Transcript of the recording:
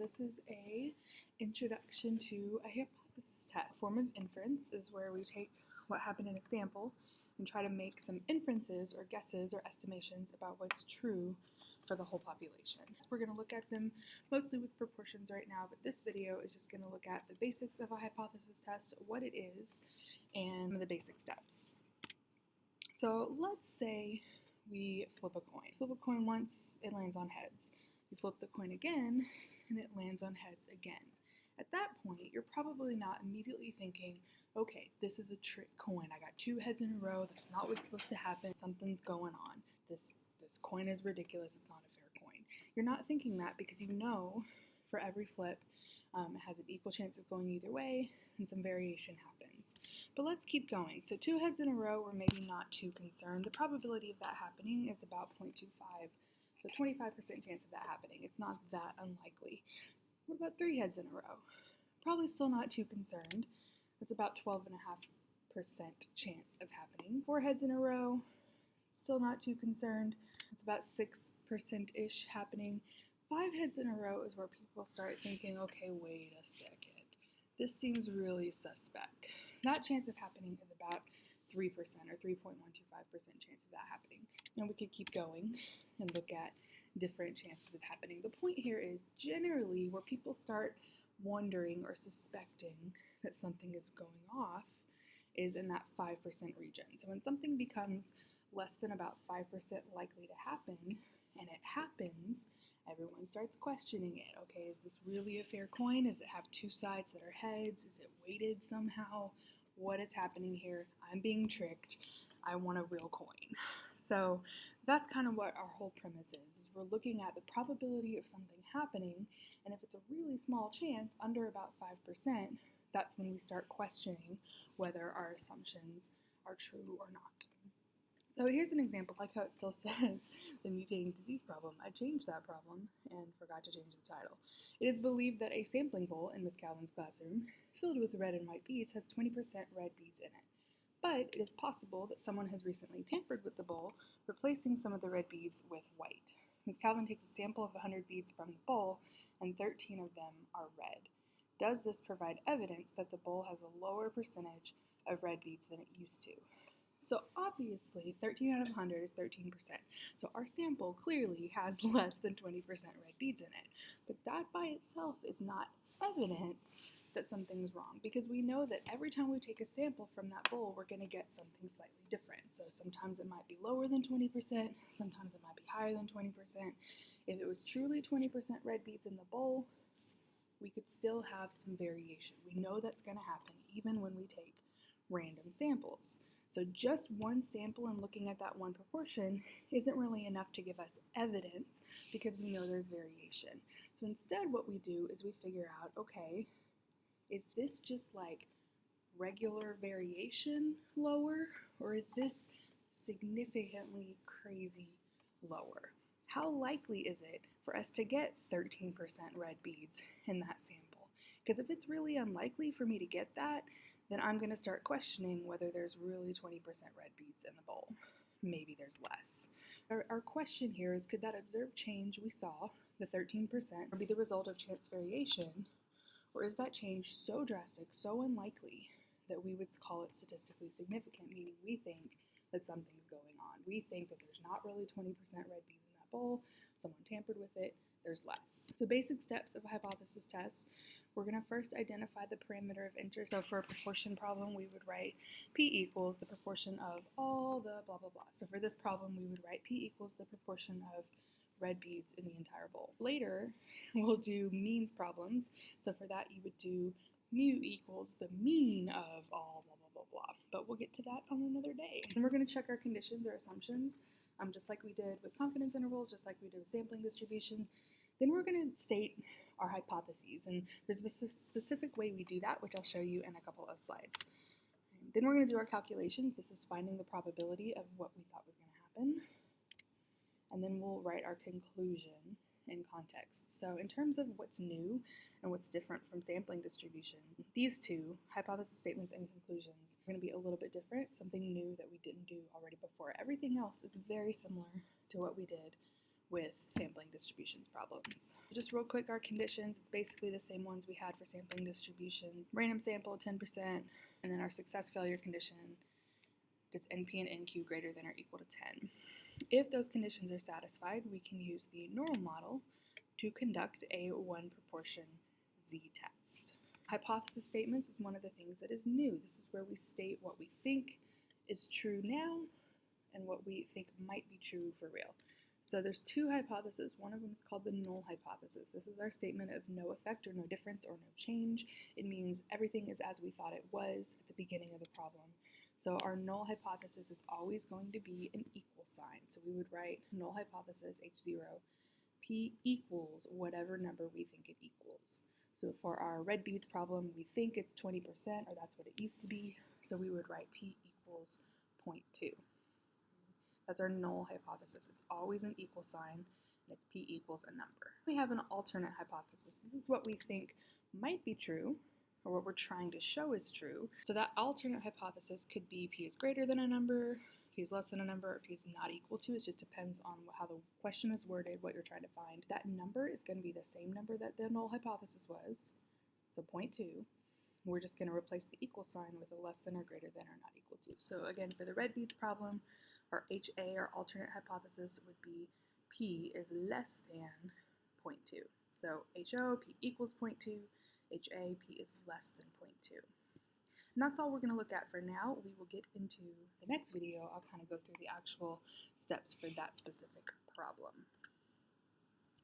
This is a introduction to a hypothesis test. A form of inference is where we take what happened in a sample and try to make some inferences or guesses or estimations about what's true for the whole population. So we're going to look at them mostly with proportions right now, but this video is just going to look at the basics of a hypothesis test, what it is, and the basic steps. So let's say we flip a coin. Flip a coin once, it lands on heads. You flip the coin again, and it lands on heads again. At that point, you're probably not immediately thinking, okay, this is a trick coin. I got two heads in a row. That's not what's supposed to happen. Something's going on. This coin is ridiculous. It's not a fair coin. You're not thinking that because you know for every flip, it has an equal chance of going either way, and some variation happens. But let's keep going. So two heads in a row, we're maybe not too concerned. The probability of that happening is about 0.25. So 25% chance of that happening. It's not that unlikely. What about three heads in a row? Probably still not too concerned. It's about 12.5% chance of happening. Four heads in a row, still not too concerned. It's about 6%-ish happening. Five heads in a row is where people start thinking, okay, wait a second. This seems really suspect. That chance of happening is about 3% or 3.125% chance of that happening. And we could keep going and look at different chances of happening. The point here is generally where people start wondering or suspecting that something is going off is in that 5% region. So when something becomes less than about 5% likely to happen, and it happens, everyone starts questioning it. Okay, is this really a fair coin? Does it have two sides that are heads? Is it weighted somehow? What is happening here? I'm being tricked. I want a real coin. So that's kind of what our whole premise is. We're looking at the probability of something happening, and if it's a really small chance, under about 5%, that's when we start questioning whether our assumptions are true or not. So here's an example, like how it still says the mutating disease problem. I changed that problem and forgot to change the title. It is believed that a sampling bowl in Miss Calvin's classroom filled with red and white beads has 20% red beads in it. But it is possible that someone has recently tampered with the bowl, replacing some of the red beads with white. Ms. Calvin takes a sample of 100 beads from the bowl, and 13 of them are red. Does this provide evidence that the bowl has a lower percentage of red beads than it used to? So obviously, 13 out of 100 is 13%. So our sample clearly has less than 20% red beads in it. But that by itself is not evidence that something's wrong, because we know that every time we take a sample from that bowl, we're going to get something slightly different. So sometimes it might be lower than 20%, sometimes it might be higher than 20%. If it was truly 20% red beads in the bowl, we could still have some variation. We know that's going to happen even when we take random samples. So just one sample and looking at that one proportion isn't really enough to give us evidence because we know there's variation. So instead what we do is we figure out, okay, is this just like regular variation lower, or is this significantly crazy lower? How likely is it for us to get 13% red beads in that sample? Because if it's really unlikely for me to get that, then I'm going to start questioning whether there's really 20% red beads in the bowl. Maybe there's less. Our question here is, could that observed change we saw, the 13%, be the result of chance variation, or is that change so drastic, so unlikely, that we would call it statistically significant, meaning we think that something's going on. We think that there's not really 20% red beads in that bowl, someone tampered with it, there's less. So basic steps of a hypothesis test. We're going to first identify the parameter of interest. So for a proportion problem, we would write P equals the proportion of all the blah, blah, blah. So for this problem, we would write P equals the proportion of red beads in the entire bowl. Later, we'll do means problems. So for that, you would do mu equals the mean of all blah, blah, blah, blah. But we'll get to that on another day. And we're going to check our conditions or assumptions, just like we did with confidence intervals, just like we did with sampling distributions. Then we're going to state our hypotheses, and there's a specific way we do that, which I'll show you in a couple of slides. Then we're going to do our calculations. This is finding the probability of what we thought was going to happen. And then we'll write our conclusion in context. So in terms of what's new and what's different from sampling distributions, these two, hypothesis statements and conclusions, are going to be a little bit different, something new that we didn't do already before. Everything else is very similar to what we did with sampling distributions problems. Just real quick, our conditions, it's basically the same ones we had for sampling distributions. Random sample, 10%, and then our success failure condition, does NP and NQ greater than or equal to 10? If those conditions are satisfied, we can use the normal model to conduct a one proportion Z test. Hypothesis statements is one of the things that is new. This is where we state what we think is true now and what we think might be true for real. So there's two hypotheses. One of them is called the null hypothesis. This is our statement of no effect or no difference or no change. It means everything is as we thought it was at the beginning of the problem. So our null hypothesis is always going to be an equal sign. So we would write null hypothesis H0, P equals whatever number we think it equals. So for our red beads problem, we think it's 20%, or that's what it used to be. So we would write P equals 0.2. That's our null hypothesis. It's always an equal sign, and it's P equals a number. We have an alternate hypothesis. This is what we think might be true, or what we're trying to show is true. So that alternate hypothesis could be P is greater than a number, P is less than a number, or P is not equal to. It just depends on how the question is worded, what you're trying to find. That number is going to be the same number that the null hypothesis was, so 0.2. We're just going to replace the equal sign with a less than or greater than or not equal to. So again, for the red beads problem, our HA, our alternate hypothesis, would be P is less than 0.2. So HO, P equals 0.2, HA, P is less than 0.2. And that's all we're going to look at for now. We will get into the next video. I'll kind of go through the actual steps for that specific problem.